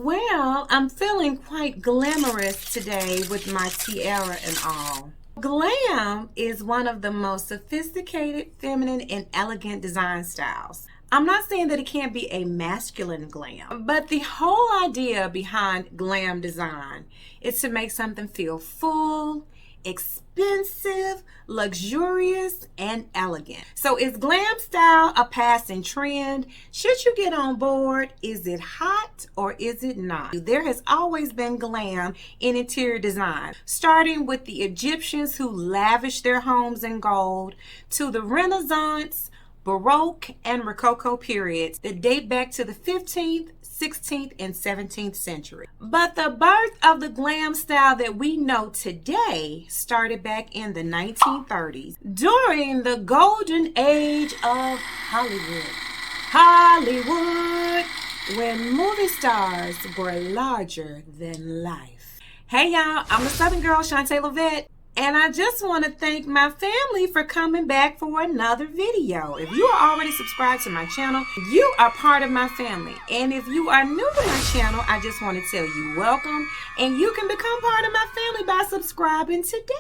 Well, I'm feeling quite glamorous today with my tiara and all. Glam is one of the most sophisticated, feminine, and elegant design styles. I'm not saying that it can't be a masculine glam, but the whole idea behind glam design is to make something feel full, expensive, luxurious, and elegant. So is glam style a passing trend? Should you get on board? Is it hot or is it not? There has always been glam in interior design, starting with the Egyptians who lavished their homes in gold, to the Renaissance, Baroque, and Rococo periods that date back to the 15th, 16th, and 17th century. But the birth of the glam style that we know today started back in the 1930s during the golden age of Hollywood. Hollywood, when movie stars were larger than life. Hey y'all, I'm the Southern girl, Shantae Levette. And I just want to thank my family for coming back for another video. If you are already subscribed to my channel, you are part of my family. And if you are new to my channel, I just want to tell you welcome. And you can become part of my family by subscribing today.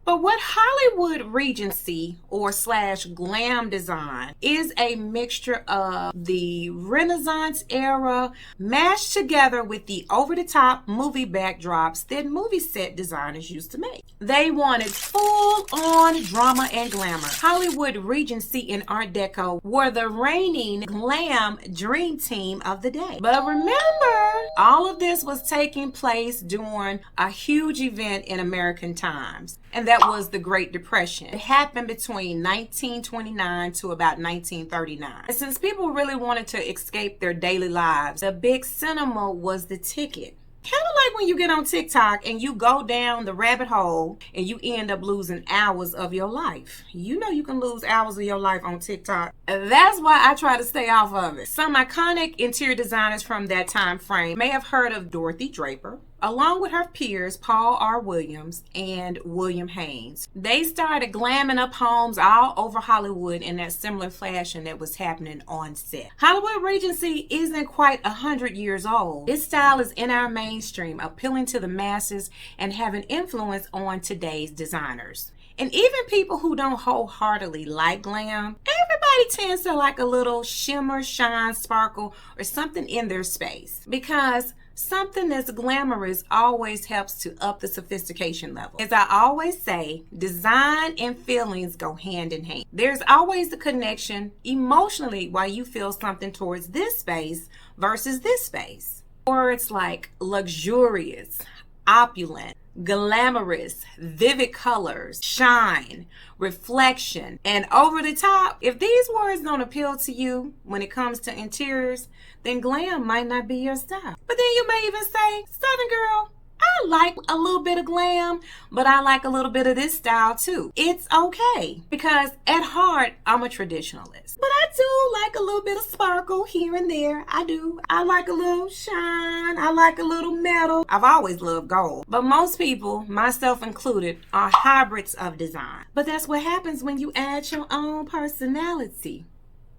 But what Hollywood Regency or / glam design is a mixture of the Renaissance era mashed together with the over-the-top movie backdrops that movie set designers used to make. They wanted full-on drama and glamour. Hollywood Regency and Art Deco were the reigning glam dream team of the day. But remember, all of this was taking place during a huge event in American times, and that was the Great Depression. It happened between 1929 to about 1939. And since people really wanted to escape their daily lives, the big cinema was the ticket. Kind of like when you get on TikTok and you go down the rabbit hole and you end up losing hours of your life. You know you can lose hours of your life on TikTok. That's why I try to stay off of it. Some iconic interior designers from that time frame may have heard of Dorothy Draper, along with her peers Paul R. Williams and William Haynes. They started glamming up homes all over Hollywood in that similar fashion that was happening on set. Hollywood Regency isn't quite 100 years old. Its style is in our mainstream, appealing to the masses and having influence on today's designers. And even people who don't wholeheartedly like glam, everybody tends to like a little shimmer, shine, sparkle, or something in their space, because something that's glamorous always helps to up the sophistication level. As I always say, design and feelings go hand in hand. There's always the connection emotionally why you feel something towards this space versus this space. Words like luxurious, opulent, glamorous, vivid colors, shine, reflection, and over the top. If these words don't appeal to you when it comes to interiors, then glam might not be your style. But then you may even say, Southern girl, I like a little bit of glam, but I like a little bit of this style too. It's okay, because at heart, I'm a traditionalist. But I do like a little bit of sparkle here and there. I do. I like a little shine. I like a little metal. I've always loved gold. But most people, myself included, are hybrids of design. But that's what happens when you add your own personality,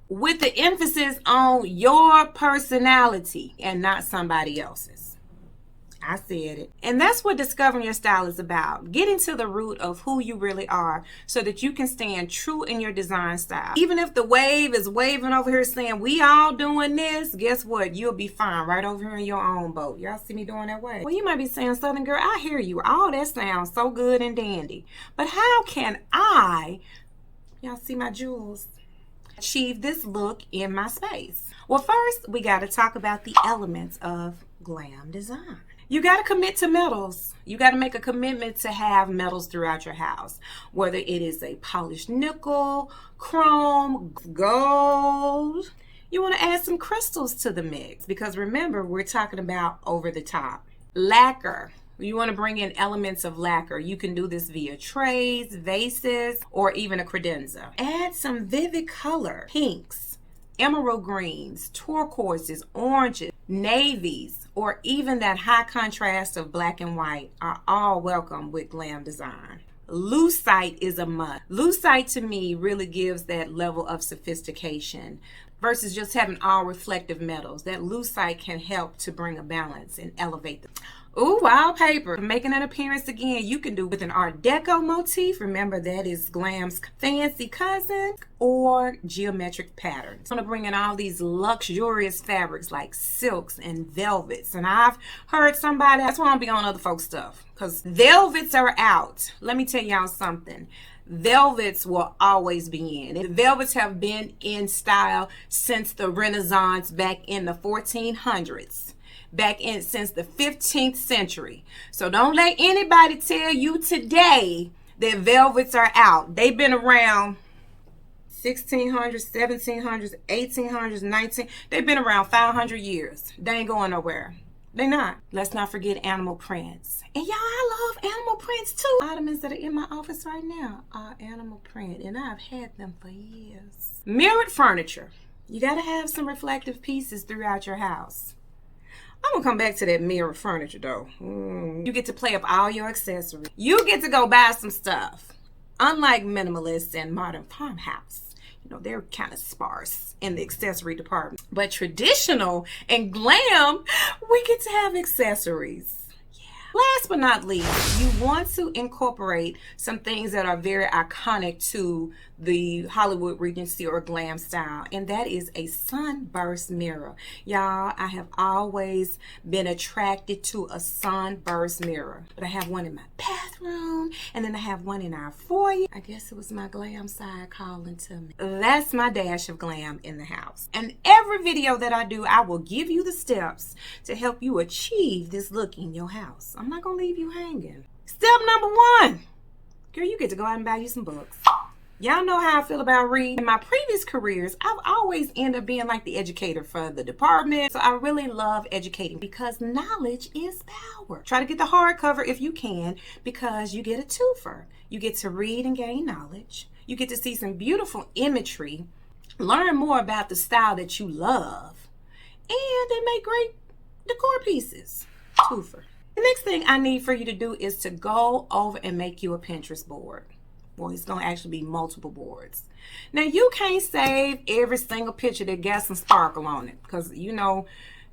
with the emphasis on your personality and not somebody else's. I said it. And that's what discovering your style is about. Getting to the root of who you really are so that you can stand true in your design style. Even if the wave is waving over here saying, we all doing this, guess what? You'll be fine right over here in your own boat. Y'all see me doing that wave? Well, you might be saying, Southern girl, I hear you. All that sounds so good and dandy. But how can I, y'all see my jewels, achieve this look in my space? Well, first, we got to talk about the elements of glam design. You got to commit to metals. You got to make a commitment to have metals throughout your house, whether it is a polished nickel, chrome, gold. You want to add some crystals to the mix, because remember, we're talking about over the top. Lacquer. You want to bring in elements of lacquer. You can do this via trays, vases, or even a credenza. Add some vivid color. Pinks, emerald greens, turquoises, oranges, navies, or even that high contrast of black and white are all welcome with glam design. Lucite is a must. Lucite to me really gives that level of sophistication. versus just having all reflective metals. That lucite can help to bring a balance and elevate them. Ooh, wallpaper. Making an appearance again, you can do with an Art Deco motif. Remember, that is Glam's fancy cousin, or geometric patterns. I'm gonna bring in all these luxurious fabrics like silks and velvets. And I've heard somebody, that's why I don't be on other folks' stuff, because velvets are out. Let me tell y'all something. Velvets will always be in. Velvets have been in style since the Renaissance back in the 1400s. Since the 15th century. So don't let anybody tell you today that velvets are out. They've been around 1600s, 1700s, 1800s, 19. They've been around 500 years. They ain't going nowhere. They not. Let's not forget animal prints. And y'all, I love animal prints too. Ottomans that are in my office right now are animal print, and I've had them for years. Mirrored furniture. You gotta have some reflective pieces throughout your house. I'm gonna come back to that mirror furniture though. You get to play up all your accessories. You get to go buy some stuff. Unlike minimalists and modern farmhouse, you know, they're kind of sparse in the accessory department. But traditional and glam, we get to have accessories. Last but not least, you want to incorporate some things that are very iconic to the Hollywood Regency or glam style, and that is a sunburst mirror. Y'all, I have always been attracted to a sunburst mirror, but I have one in my bathroom, and then I have one in our foyer. I guess it was my glam side calling to me. That's my dash of glam in the house. And every video that I do, I will give you the steps to help you achieve this look in your house. I'm not gonna leave you hanging. Step number 1, girl, you get to go out and buy you some books. Y'all know how I feel about reading. In my previous careers, I've always ended up being like the educator for the department. So I really love educating because knowledge is power. Try to get the hardcover if you can, because you get a twofer. You get to read and gain knowledge. You get to see some beautiful imagery, learn more about the style that you love, and they make great decor pieces. Twofer. The next thing I need for you to do is to go over and make you a Pinterest board. Well, it's going to actually be multiple boards. Now, you can't save every single picture that got some sparkle on it, because, you know,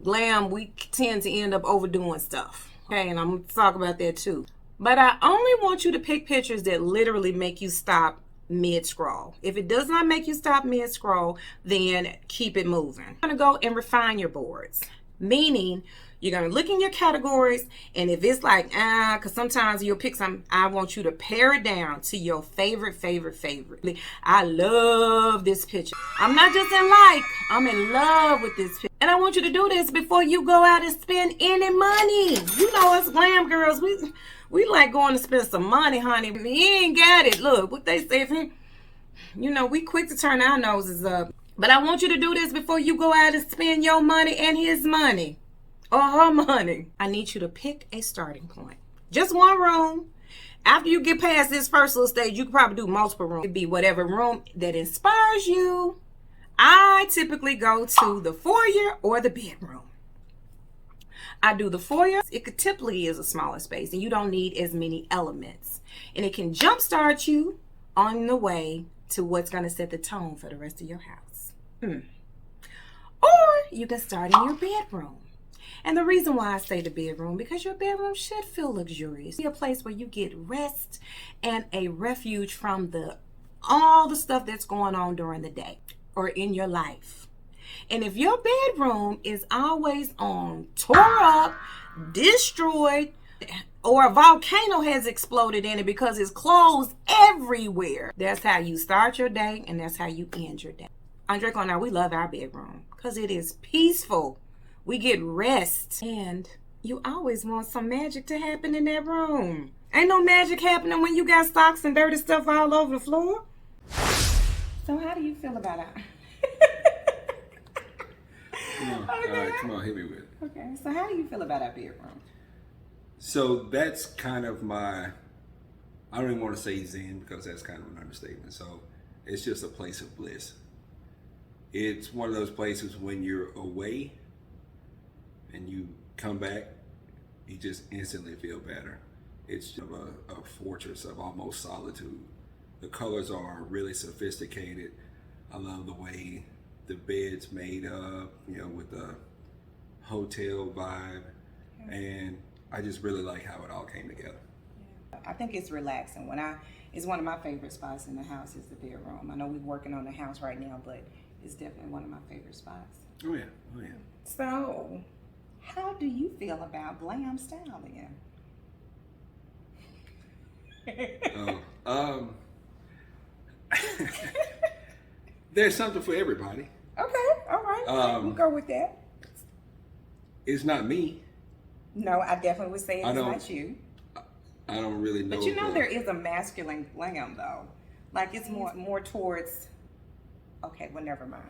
glam, we tend to end up overdoing stuff. Okay, and I'm going to talk about that too. But I only want you to pick pictures that literally make you stop mid-scroll. If it does not make you stop mid-scroll, then keep it moving. You're going to go and refine your boards, meaning you're going to look in your categories, and if it's like, because sometimes you'll pick some, I want you to pare it down to your favorite. I love this picture. I'm not just in like, I'm in love with this picture. And I want you to do this before you go out and spend any money. You know us glam girls, we like going to spend some money, honey. You ain't got it. Look, what they say, you know, we quick to turn our noses up. But I want you to do this before you go out and spend your money and his money. Or her money. I need you to pick a starting point. Just one room. After you get past this first little stage, you can probably do multiple rooms. It could be whatever room that inspires you. I typically go to the foyer or the bedroom. I do the foyer. It typically is a smaller space, and you don't need as many elements. And it can jumpstart you on the way to what's going to set the tone for the rest of your house. Or you can start in your bedroom. And the reason why I say the bedroom, because your bedroom should feel luxurious. Be a place where you get rest and a refuge from all the stuff that's going on during the day or in your life. And if your bedroom is always on, tore up, destroyed, or a volcano has exploded in it because it's clothes everywhere, that's how you start your day and that's how you end your day. Andreco and I, we love our bedroom because it is peaceful. We get rest, and you always want some magic to happen in that room. Ain't no magic happening when you got socks and dirty stuff all over the floor. So how do you feel about it? Come on, okay. All right, come on, hit me with it. Okay, so how do you feel about our bedroom? So that's kind of I don't even want to say zen, because that's kind of an understatement. So it's just a place of bliss. It's one of those places when you're away and you come back, you just instantly feel better. It's a fortress of almost solitude. The colors are really sophisticated. I love the way the beds made up, you know, with the hotel vibe, and I just really like how it all came together. I think it's relaxing. It's one of my favorite spots in the house is the bedroom. I know we're working on the house right now, but it's definitely one of my favorite spots. Oh yeah, oh yeah. So, how do you feel about glam styling? There's something for everybody. Okay, all right. We'll go with that. It's not me. No, I definitely would say it's not you. I don't really know. But you know, there is a masculine glam though. Like it's more towards. Okay, well, never mind.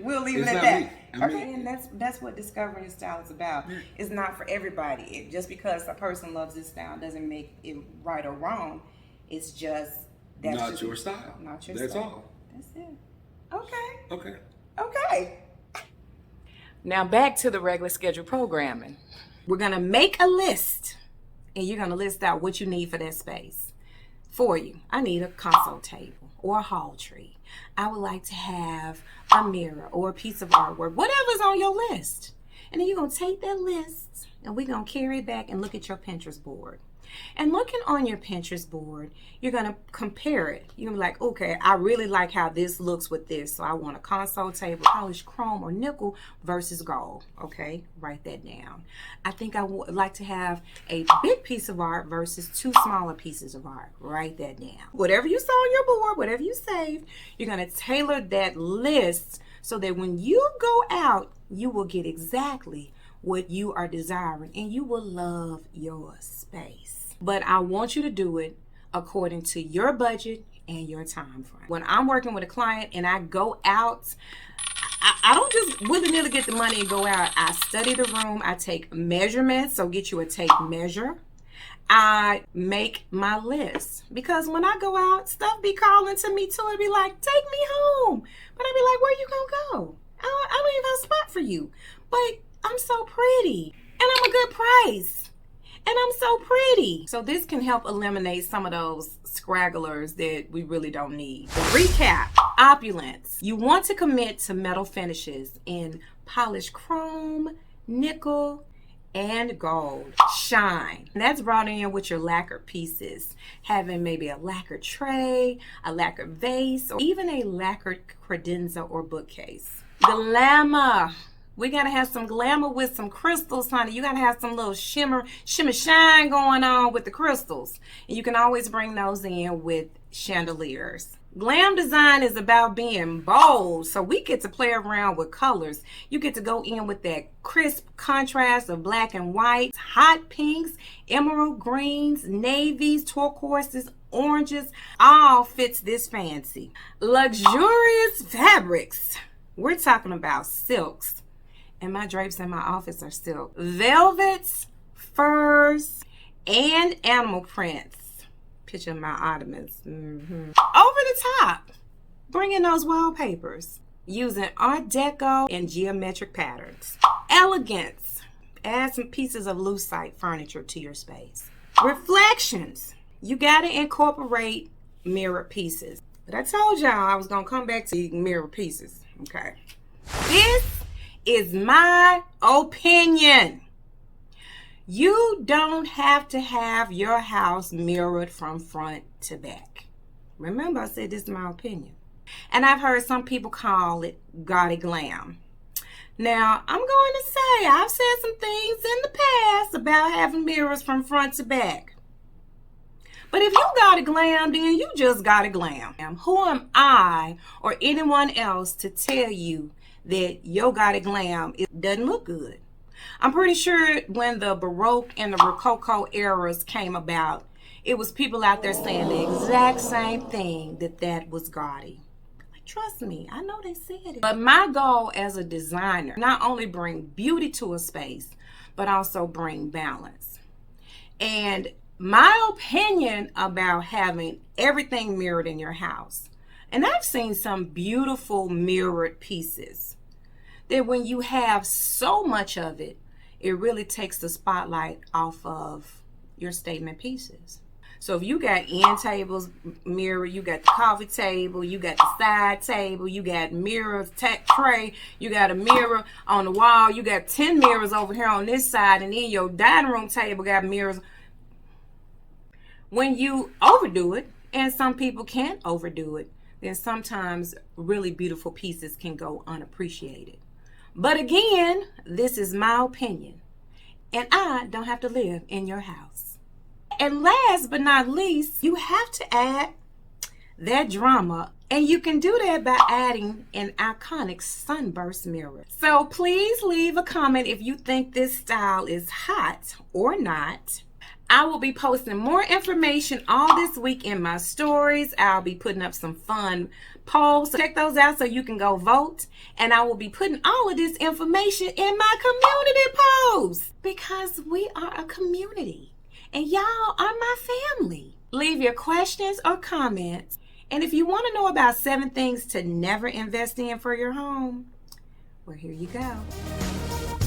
We'll leave it at that. Okay, and that's what discovering your style is about. It's not for everybody. Just because a person loves this style doesn't make it right or wrong. It's just that's not your style. Not your that's style. All. That's it. Okay. Okay. Okay. Now back to the regular schedule programming. We're gonna make a list, and you're gonna list out what you need for that space. For you, I need a console table or a hall tree. I would like to have a mirror or a piece of artwork, whatever's on your list. And then you're going to take that list and we're going to carry it back and look at your Pinterest board. And looking on your Pinterest board, you're going to compare it. You're going to be like, okay, I really like how this looks with this. So I want a console table, polished chrome or nickel versus gold. Okay, write that down. I think I would like to have a big piece of art versus two smaller pieces of art. Write that down. Whatever you saw on your board, whatever you saved, you're going to tailor that list so that when you go out, you will get exactly what you are desiring and you will love your space. But I want you to do it according to your budget and your time frame. When I'm working with a client and I go out, I don't just willy-nilly get the money and go out. I study the room. I take measurements, so get you a tape measure. I make my list because when I go out, stuff be calling to me too. It'd be like, take me home. But I'd be like, where you gonna go? I don't even have a spot for you. But I'm so pretty and I'm a good price. And I'm so pretty. So this can help eliminate some of those scragglers that we really don't need. Recap, opulence. You want to commit to metal finishes in polished chrome, nickel, and gold. Shine. And that's brought in with your lacquered pieces. Having maybe a lacquered tray, a lacquered vase, or even a lacquered credenza or bookcase. Glamour. We gotta have some glamour with some crystals, honey. You gotta have some little shimmer shine going on with the crystals. And you can always bring those in with chandeliers. Glam design is about being bold, so we get to play around with colors. You get to go in with that crisp contrast of black and white, hot pinks, emerald greens, navies, turquoises, oranges, all fits this fancy. Luxurious fabrics. We're talking about silks. And my drapes in my office are silk. Velvets, furs, and animal prints. Picture my ottomans. Over the top, bring in those wallpapers. Using Art Deco and geometric patterns. Elegance. Add some pieces of lucite furniture to your space. Reflections. You got to incorporate mirror pieces. But I told y'all I was going to come back to mirror pieces. Okay. This is my opinion. You don't have to have your house mirrored from front to back. Remember, I said this is my opinion. And I've heard some people call it gaudy glam. Now, I'm going to say I've said some things in the past about having mirrors from front to back. But if you got a glam, then you just got a glam. Who am I or anyone else to tell you that your got a glam, it doesn't look good? I'm pretty sure when the Baroque and the Rococo eras came about, it was people out there saying the exact same thing, that was gaudy. Like, trust me, I know they said it. But my goal as a designer, not only bring beauty to a space, but also bring balance. And my opinion about having everything mirrored in your house, and I've seen some beautiful mirrored pieces that when you have so much of it, it really takes the spotlight off of your statement pieces. So if you got end tables mirror, you got the coffee table, you got the side table, you got mirrors, tray, you got a mirror on the wall, you got 10 mirrors over here on this side, and then your dining room table got mirrors. When you overdo it, and some people can't overdo it, then sometimes really beautiful pieces can go unappreciated. But again, this is my opinion, and I don't have to live in your house. And last but not least, you have to add that drama, and you can do that by adding an iconic sunburst mirror. So please leave a comment if you think this style is hot or not. I will be posting more information all this week in my stories. I'll be putting up some fun polls. Check those out so you can go vote. And I will be putting all of this information in my community posts, because we are a community and y'all are my family. Leave your questions or comments. And if you want to know about 7 things to never invest in for your home, well, here you go.